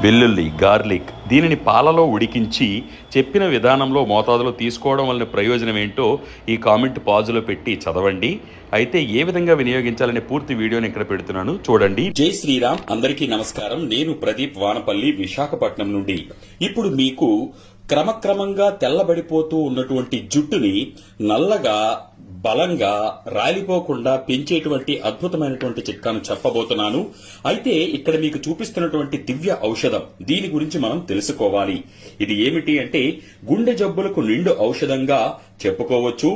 వెల్లుల్లి, గార్లిక్ దీనిని పాలలో ఉడికించి చెప్పిన విధానంలో మోతాదులో తీసుకోవడం వలన ప్రయోజనం ఏంటో ఈ కామెంట్ పాజులో పెట్టి చదవండి. అయితే ఏ విధంగా వినియోగించాలనే పూర్తి వీడియోని ఇక్కడ పెడుతున్నాను, చూడండి. జై శ్రీరామ్. అందరికీ నమస్కారం. నేను ప్రదీప్ వానపల్లి, విశాఖపట్నం నుండి. ఇప్పుడు మీకు క్రమక్రమంగా తెల్లబడిపోతూ ఉన్నటువంటి జుట్టుని నల్లగా, బలంగా, రాలిపోకుండా పెంచేటువంటి అద్భుతమైనటువంటి చిట్కాను చెప్పబోతున్నాను. అయితే ఇక్కడ మీకు చూపిస్తున్నటువంటి దివ్య ఔషధం, దీని గురించి మనం తెలుసుకోవాలి. ఇది ఏమిటి అంటే గుండె జబ్బులకు నిండు ఔషధంగా చెప్పుకోవచ్చు.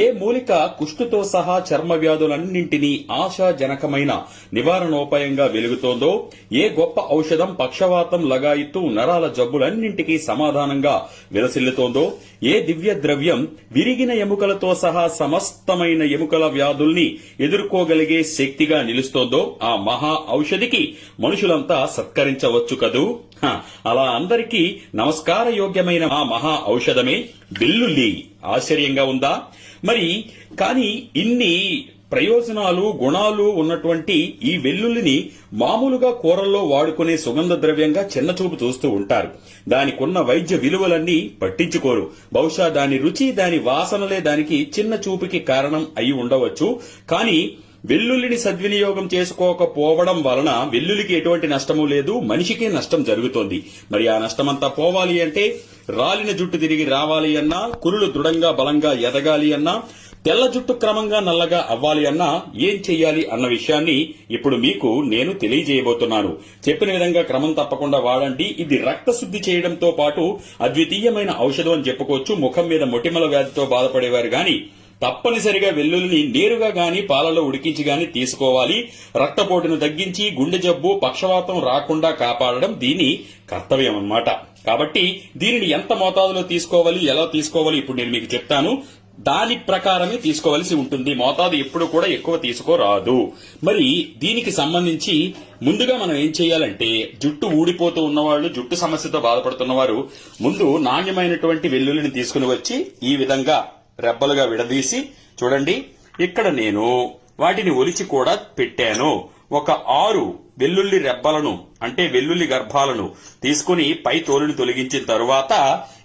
ఏ మూలిక కుష్టుతో సహా చర్మ వ్యాధులన్నింటినీ ఆశాజనకమైన నివారణోపాయంగా వెలుగుతోందో, ఏ గొప్ప ఔషధం పక్షవాతం, లగాయిత్తు, నరాల జబ్బులన్నింటికీ సమాధానంగా విలసిల్లుతోందో, ఏ దివ్య ద్రవ్యం విరిగిన ఎముకలతో సహా సమస్తమైన ఎముకల వ్యాధుల్ని ఎదుర్కోగలిగే శక్తిగా నిలుస్తోందో, ఆ మహా ఔషధికి మనుషులంతా సత్కరించవచ్చు కదూ. అలా అందరికీ నమస్కార యోగ్యమైన ఆ మహా ఔషధమే వెల్లుల్లి. ఆశ్చర్యంగా ఉందా? మరి కానీ ఇన్ని ప్రయోజనాలు, గుణాలు ఉన్నటువంటి ఈ వెల్లుల్లిని మామూలుగా కూరల్లో వాడుకునే సుగంధ ద్రవ్యంగా చిన్నచూపు చూస్తూ ఉంటారు. దానికున్న వైద్య విలువలన్నీ పట్టించుకోరు. బహుశా దాని రుచి, దాని వాసనలే దానికి చిన్న చూపుకి కారణం అయి ఉండవచ్చు. కానీ వెల్లుల్లిని సద్వినియోగం చేసుకోకపోవడం వలన వెల్లుల్లికి ఎటువంటి నష్టము లేదు, మనిషికే నష్టం జరుగుతోంది. మరి ఆ నష్టమంతా పోవాలి అంటే, రాలిన జుట్టు తిరిగి రావాలి అన్నా, కురులు దృఢంగా బలంగా ఎదగాలి అన్నా, తెల్ల జుట్టు క్రమంగా నల్లగా అవ్వాలి అన్నా ఏం చెయ్యాలి అన్న విషయాన్ని ఇప్పుడు మీకు నేను తెలియజేయబోతున్నాను. చెప్పిన విధంగా క్రమం తప్పకుండా వాడండి. ఇది రక్త శుద్ధి చేయడంతో పాటు అద్వితీయమైన ఔషధం అని చెప్పుకోవచ్చు. ముఖం మీద మొటిమల వ్యాధితో బాధపడేవారు గాని తప్పనిసరిగా వెల్లుల్లిని నేరుగా గాని పాలలో ఉడికించి గాని తీసుకోవాలి. రక్తపోటును తగ్గించి గుండె జబ్బు, పక్షవాతం రాకుండా కాపాడడం దీని కర్తవ్యం అన్నమాట. కాబట్టి దీనిని ఎంత మోతాదులో తీసుకోవాలి, ఎలా తీసుకోవాలి ఇప్పుడు నేను మీకు చెప్తాను. దాని ప్రకారమే తీసుకోవలసి ఉంటుంది. మోతాదు ఎప్పుడు కూడా ఎక్కువ తీసుకోరాదు. మరి దీనికి సంబంధించి ముందుగా మనం ఏం చేయాలంటే, జుట్టు ఊడిపోతూ ఉన్నవాళ్లు, జుట్టు సమస్యతో బాధపడుతున్నవారు ముందు నాణ్యమైనటువంటి వెల్లుల్లిని తీసుకుని వచ్చి ఈ విధంగా రెబ్బలుగా విడదీసి చూడండి. ఇక్కడ నేను వాటిని ఒలిచి కూడా పెట్టాను. ఒక 6 వెల్లుల్లి రెబ్బలను అంటే వెల్లుల్లి గర్భాలను తీసుకుని పై తోలుని తొలగించిన తరువాత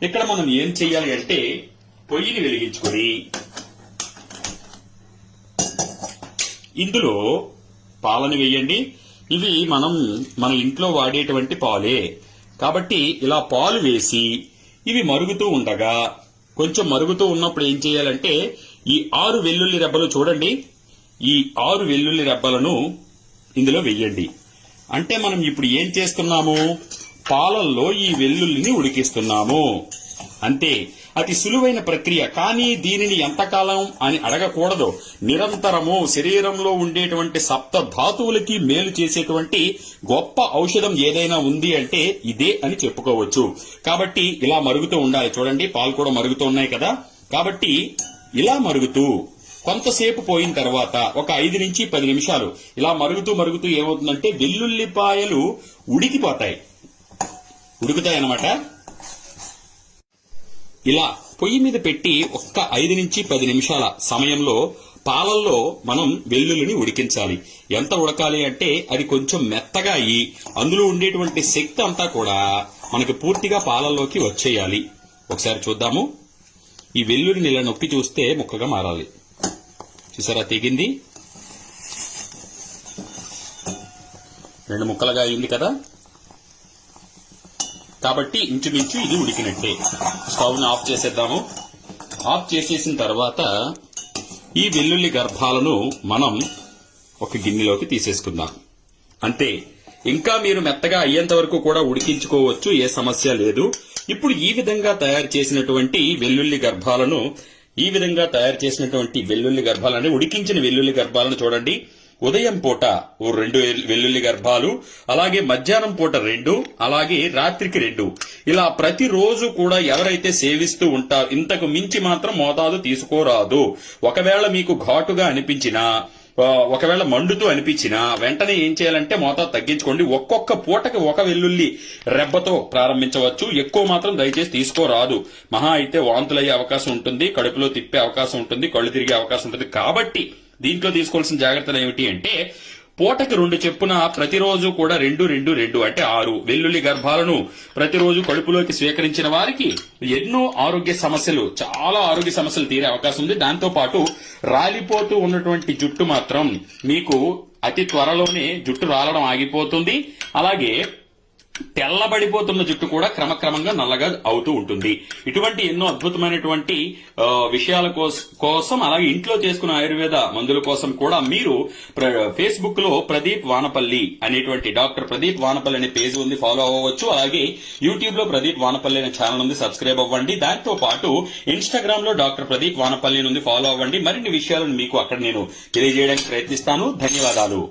ఇక్కడ మనం ఏం చేయాలి అంటే పొయ్యిని వెలిగించుకుని ఇందులో పాలని వేయండి. ఇవి మన ఇంట్లో వాడేటువంటి పాలే కాబట్టి ఇలా పాలు వేసి ఇవి మరుగుతూ ఉండగా, కొంచెం మరుగుతూ ఉన్నప్పుడు ఏం చేయాలంటే ఈ 6 వెల్లుల్లి రెబ్బలు చూడండి, ఈ 6 వెల్లుల్లి రెబ్బలను ఇందులో వెయ్యండి. అంటే మనం ఇప్పుడు ఏం చేస్తున్నాము, పాలల్లో ఈ వెల్లుల్లిని ఉడికిస్తున్నాము. అంతే. అతి సులువైన ప్రక్రియ. కానీ దీనిని ఎంతకాలం అని అడగకూడదు. నిరంతరము శరీరంలో ఉండేటువంటి సప్త ధాతువులకి మేలు చేసేటువంటి గొప్ప ఔషధం ఏదైనా ఉంది అంటే ఇదే అని చెప్పుకోవచ్చు. కాబట్టి ఇలా మరుగుతూ ఉండాలి. చూడండి, పాలు కూడా మరుగుతూ ఉన్నాయి కదా. కాబట్టి ఇలా మరుగుతూ కొంతసేపు పోయిన తర్వాత ఒక 5 నుంచి 10 నిమిషాలు ఇలా మరుగుతూ ఏమవుతుందంటే వెల్లుల్లిపాయలు ఉడుకుతాయన్నమాట. ఇలా పొయ్యి మీద పెట్టి ఒక్క 5 నుంచి 10 నిమిషాల సమయంలో పాలల్లో మనం వెల్లుల్లిని ఉడికించాలి. ఎంత ఉడకాలి అంటే అది కొంచెం మెత్తగా అయ్యి అందులో ఉండేటువంటి శక్తి అంతా కూడా మనకి పూర్తిగా పాలల్లోకి వచ్చేయాలి. ఒకసారి చూద్దాము. ఈ వెల్లుల్లిని ఇలా నొక్కి చూస్తే ముక్కగా మారాలి. చూసారా, తెగింది. 2 ముక్కలుగా అయింది కదా. కాబట్టి ఇంచుమించు ఇది ఉడికినట్టే. స్టవ్ ని ఆఫ్ చేసేద్దాము. ఆఫ్ చేసేసిన తర్వాత ఈ వెల్లుల్లి గర్భాలను మనం ఒక గిన్నెలోకి తీసేసుకుందాం. అంతే. ఇంకా మీరు మెత్తగా అయ్యేంత వరకు కూడా ఉడికించుకోవచ్చు, ఏ సమస్య లేదు. ఇప్పుడు ఈ విధంగా తయారు చేసినటువంటి వెల్లుల్లి గర్భాలను ఉడికించిన వెల్లుల్లి గర్భాలను చూడండి. ఉదయం పూట 2 వెల్లుల్లి గర్భాలు, అలాగే మధ్యాహ్నం పూట 2, అలాగే రాత్రికి 2. ఇలా ప్రతిరోజు కూడా ఎవరైతే సేవిస్తూ ఉంటారో ఇంతకు మించి మాత్రం మోతాదు తీసుకోరాదు. ఒకవేళ మీకు ఘాటుగా అనిపించినా, ఒకవేళ మండుతూ అనిపించినా వెంటనే ఏం చేయాలంటే మోతాదు తగ్గించుకోండి. ఒక్కొక్క పూటకి 1 వెల్లుల్లి రెబ్బతో ప్రారంభించవచ్చు. ఎక్కువ మాత్రం దయచేసి తీసుకోరాదు. మహా అయితే వాంతులయ్యే అవకాశం ఉంటుంది, కడుపులో తిప్పే అవకాశం ఉంటుంది, కళ్ళు తిరిగే అవకాశం ఉంటుంది. కాబట్టి దీంట్లో తీసుకోవాల్సిన జాగ్రత్తలు ఏమిటి అంటే పూటకి 2 చెప్పున ప్రతిరోజు కూడా 2 అంటే 6 వెల్లుల్లి గర్భాలను ప్రతిరోజు కడుపులోకి స్వీకరించిన వారికి ఎన్నో ఆరోగ్య సమస్యలు, చాలా ఆరోగ్య సమస్యలు తీరే అవకాశం ఉంది. దాంతో పాటు రాలిపోతూ ఉన్నటువంటి జుట్టు మాత్రం మీకు అతి త్వరలోనే జుట్టు రాలడం ఆగిపోతుంది. అలాగే తెల్లబడిపోతున్న జుట్టు కూడా క్రమక్రమంగా నల్లగా అవుతూ ఉంటుంది. ఇటువంటి ఎన్నో అద్భుతమైనటువంటి విషయాల కోసం అలాగే ఇంట్లో చేసుకున్న ఆయుర్వేద మందుల కోసం కూడా మీరు ఫేస్బుక్ లో ప్రదీప్ వానపల్లి అనేటువంటి డాక్టర్ ప్రదీప్ వానపల్లి అనే పేజ్ ఉంది, ఫాలో అవ్వవచ్చు. అలాగే యూట్యూబ్ లో ప్రదీప్ వానపల్లి అనే ఛానల్ ఉంది, సబ్స్క్రైబ్ అవ్వండి. దాంతో పాటు ఇన్స్టాగ్రామ్ లో డాక్టర్ ప్రదీప్ వానపల్లి ఉంది, ఫాలో అవ్వండి. మరిన్ని విషయాలను మీకు అక్కడ నేను తెలియజేయడానికి ప్రయత్నిస్తాను. ధన్యవాదాలు.